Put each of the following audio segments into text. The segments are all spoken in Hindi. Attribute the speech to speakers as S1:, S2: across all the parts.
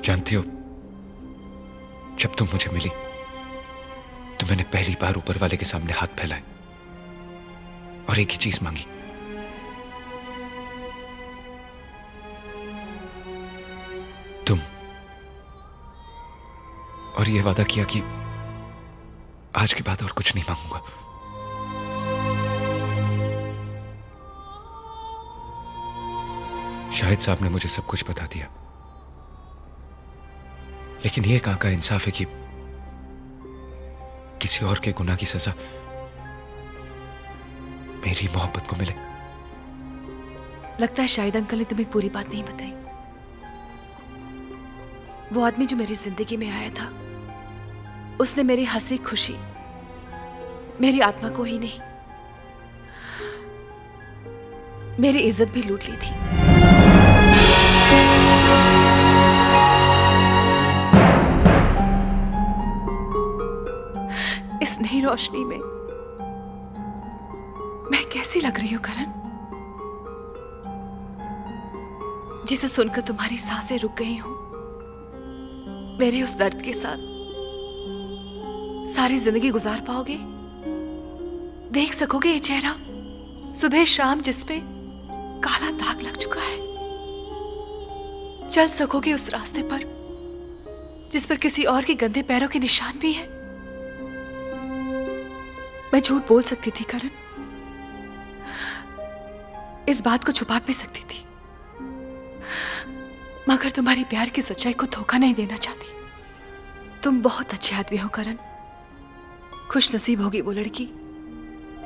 S1: जानती हो, जब तुम मुझे मिली तो मैंने पहली बार ऊपर वाले के सामने हाथ फैलाए और एक ही चीज मांगी, तुम। और यह वादा किया कि आज के बाद और कुछ नहीं मांगूंगा। शाहिद साहब ने मुझे सब कुछ बता दिया, लेकिन यह कहां का इंसाफ है कि किसी और के गुनाह की सजा मेरी मोहब्बत को मिले।
S2: लगता है शाहिद अंकल ने तुम्हें पूरी बात नहीं बताई। वो आदमी जो मेरी जिंदगी में आया था, उसने मेरी हंसी खुशी, मेरी आत्मा को ही नहीं, मेरी इज्जत भी लूट ली थी। इस नई रोशनी में मैं कैसी लग रही हूं करण, जिसे सुनकर तुम्हारी सांसें रुक गई हूं। मेरे उस दर्द के साथ सारी जिंदगी गुजार पाओगे? देख सकोगे ये चेहरा सुबह शाम जिस पे काला दाग लग चुका है? चल सकोगे उस रास्ते पर जिस पर किसी और के गंदे पैरों के निशान भी हैं? मैं झूठ बोल सकती थी करण, इस बात को छुपा भी सकती थी, मगर तुम्हारी प्यार की सच्चाई को धोखा नहीं देना चाहती। तुम बहुत अच्छे आदमी हो करण। खुश नसीब होगी वो लड़की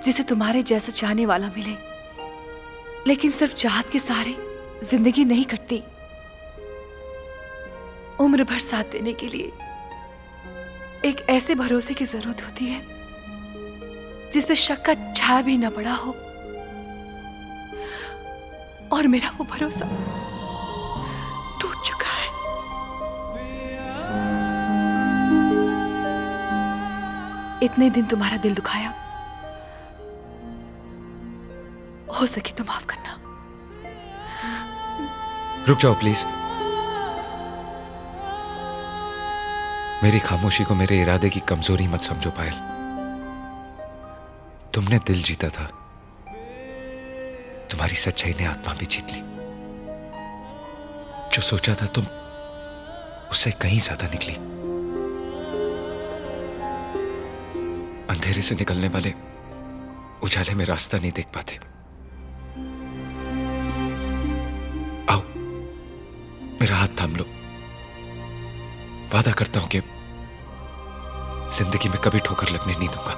S2: जिसे तुम्हारे जैसा चाहने वाला मिले, लेकिन सिर्फ चाहत के सहारे जिंदगी नहीं कटती। उम्र भर साथ देने के लिए एक ऐसे भरोसे की जरूरत होती है जिस पे शक का छाया भी न पड़ा हो। और मेरा वो भरोसा टूट चुका है। इतने दिन तुम्हारा दिल दुखाया, हो सके तो माफ करना।
S1: रुक जाओ प्लीज। मेरी खामोशी को मेरे इरादे की कमजोरी मत समझो पायल। तुमने दिल जीता था, तुम्हारी सच्चाई ने आत्मा भी जीत ली। जो सोचा था तुम उससे कहीं ज्यादा निकली। अंधेरे से निकलने वाले उजाले में रास्ता नहीं देख पाते। आओ मेरा हाथ थाम लो। वादा करता हूं कि जिंदगी में कभी ठोकर लगने नहीं दूंगा।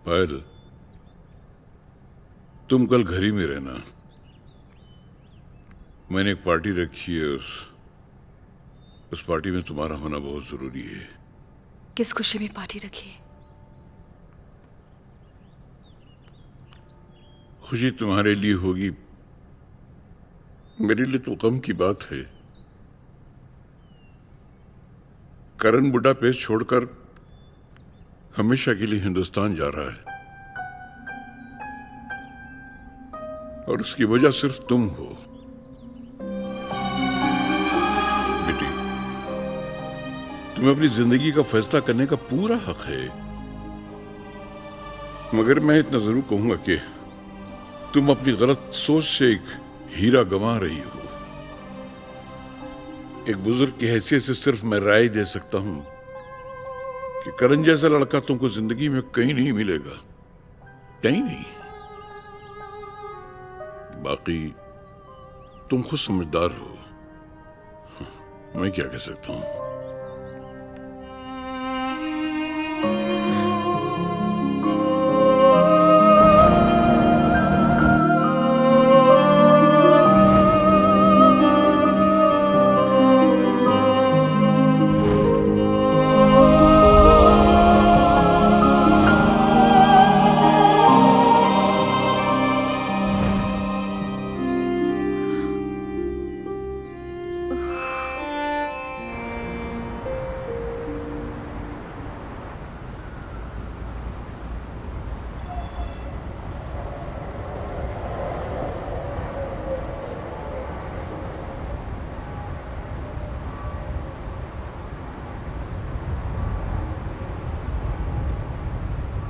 S3: पायल, तुम कल घर ही में रहना। मैंने एक पार्टी रखी है, उस पार्टी में तुम्हारा होना बहुत जरूरी है।
S2: किस खुशी में पार्टी रखी है?
S3: खुशी तुम्हारे लिए होगी, मेरे लिए तो गम की बात है। करण बुडापेस्ट छोड़कर हमेशा के लिए हिंदुस्तान जा रहा है, और उसकी वजह सिर्फ तुम हो। बेटी, तुम्हें अपनी जिंदगी का फैसला करने का पूरा हक है, मगर मैं इतना जरूर कहूंगा कि तुम अपनी गलत सोच से एक हीरा गंवा रही हो। एक बुजुर्ग की हैसियत से सिर्फ मैं राय दे सकता हूं कि करण जैसा लड़का तुमको जिंदगी में कहीं नहीं मिलेगा, कहीं नहीं। बाकी तुम खुद समझदार हो, मैं क्या कह सकता हूं।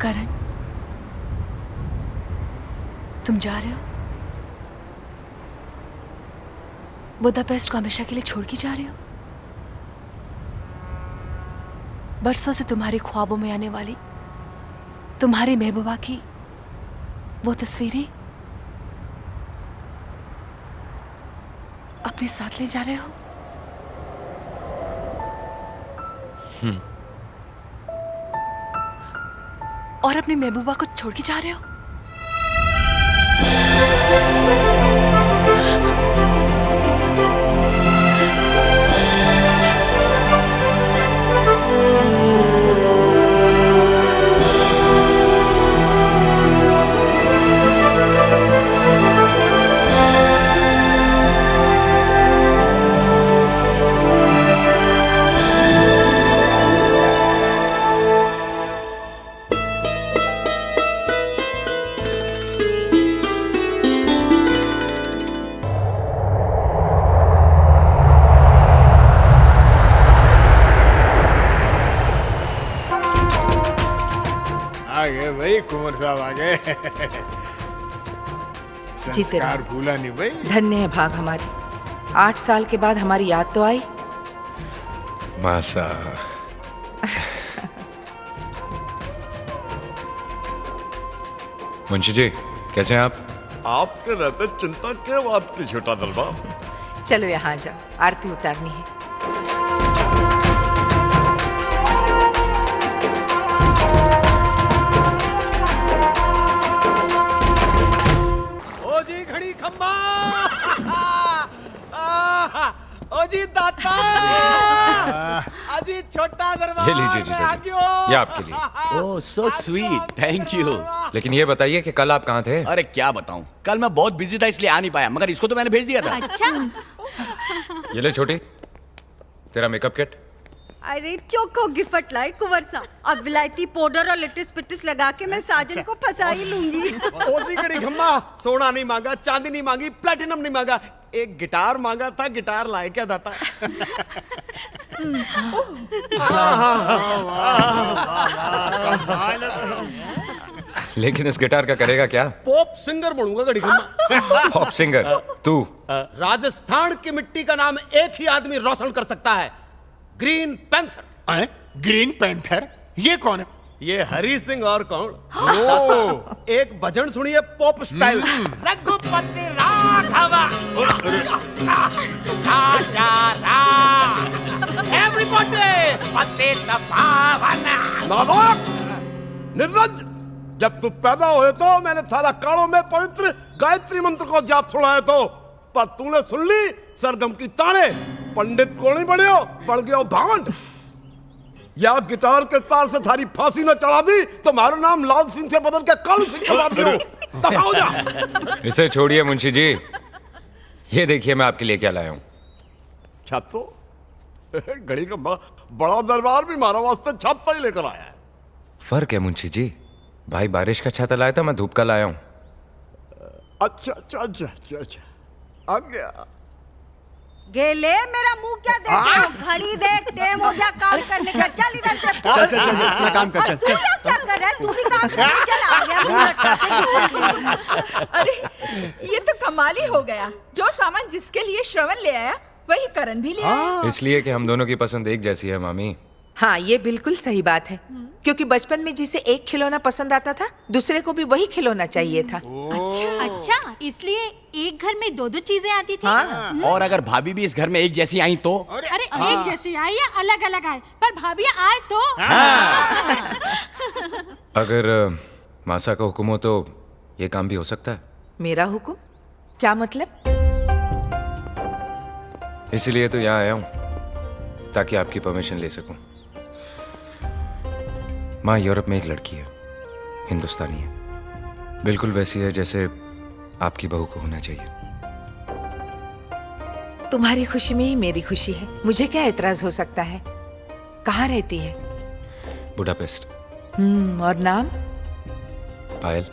S2: करण, तुम जा रहे हो? बुदापेस्ट को हमेशा के लिए छोड़ के जा रहे हो? बरसों से तुम्हारे ख्वाबों में आने वाली तुम्हारी महबूबा की वो तस्वीरें अपने साथ ले जा रहे हो? और अपनी महबूबा को छोड़ के जा रहे हो?
S4: आगे भाई, कुंवर साहब आगे। संस्कार भूला नहीं भाई।
S5: धन्य है भाग हमारी। 8 साल के बाद हमारी याद तो आई।
S1: मासा मुंशी जी, कैसे हैं आप?
S6: आपके रहते चिंता क्या बात की छोटा दरबार।
S5: चलो यहाँ जाओ, आरती उतारनी है।
S7: ओ जी घड़ी खम्बा, ओ जी दाता, अजी छोटा दरबार।
S1: ये लीजिए जी, ये आपके लिए।
S8: ओह सो स्वीट, थैंक यू।
S1: लेकिन ये बताइए कि कल आप कहाँ थे?
S8: अरे क्या बताऊं, कल मैं बहुत बिजी था इसलिए आ नहीं पाया, मगर इसको तो मैंने भेज दिया था।
S1: ये ले छोटी, तेरा मेकअप किट।
S9: अरे चोखो गिफ्ट लाई कुंवर साहब। अब विलायती पाउडर और लिटिस पिटिस लगा के मैं साजन को फंसा ही लूंगी।
S7: ओसी घड़ी खम्बा, सोना नहीं मांगा, चांदी नहीं मांगी, प्लेटिनम नहीं मांगा, एक गिटार मांगा था। गिटार लाए क्या दाता?
S1: लेकिन इस गिटार का करेगा क्या?
S7: पॉप सिंगर बनूंगा घड़ी खम्बा।
S1: पॉप सिंगर तू?
S7: राजस्थान की मिट्टी का नाम एक ही आदमी रोशन कर सकता है, ग्रीन पैंथर।
S4: Green panther? ये कौन है?
S7: ये हरी सिंह और कौन। एक भजन सुनिए पॉप स्टाइल। रघुपति राघव राजा राम, एवरीबॉडी पतित पावन।
S6: नालायक निर्लज्ज, जब तू पैदा हुए तो मैंने थारा कालों में पवित्र गायत्री मंत्र को जाप सुनाया तो, पर तूने सुन ली सरगम की ताने। पंडित को नहीं बने हो, पड़ गया भांड। या गिटार के तार से थारी फांसी न चढ़ा दी तो मारो नाम लाल सिंह से बदल के कालू सिंह चढ़ा दियो। दफा हो जा।
S1: इसे छोड़िए मुंशी जी, ये देखिए मैं आपके लिए क्या लाया हूं।
S6: छातो घड़ी का बड़ा दरबार भी मारा वास्ते छाता ही लेकर आया है।
S1: फर्क है मुंशी जी, भाई बारिश का छाता लाया था, मैं धूप का लाया हूं।
S6: अच्छा अच्छा अच्छा अच्छा अच्छा, आ गया।
S9: गेले मेरा मुंह क्या देख रहे हो? घड़ी देख, टाइम हो गया काम करने का। चल इधर से। चल चल चल अपना काम कर। चल तू क्या कर रहा है? तू भी काम कर। चल आ गया मुंह लटका के।
S5: अरे ये तो कमाल ही हो गया। जो सामान जिसके लिए श्रवण ले आया वही करण भी ले आया।
S1: इसलिए कि हम दोनों की पसंद एक जैसी है मामी।
S5: हाँ, ये बिल्कुल सही बात है, क्योंकि बचपन में जिसे एक खिलौना पसंद आता था, दूसरे को भी वही खिलौना चाहिए था।
S9: अच्छा, इसलिए एक घर में दो दो चीजें आती थी।
S5: हाँ।
S8: और अगर भाभी भी इस घर में एक जैसी आई तो?
S10: अरे एक जैसी आई या अलग अलग आए, पर भाभी आए तो।
S1: अगर मासा का हुक्म हो तो ये काम भी हो सकता है।
S5: मेरा हुक्म? क्या मतलब?
S1: इसीलिए तो यहाँ आया हूँ, ताकि आपकी परमिशन ले सकूं। माँ यूरोप में एक लड़की है, हिंदुस्तानी है, बिल्कुल वैसी है जैसे आपकी बहू को होना चाहिए।
S5: तुम्हारी खुशी में ही मेरी खुशी है, मुझे क्या एतराज हो सकता है। कहाँ रहती है?
S1: बुडापेस्ट।
S5: और नाम?
S1: पायल।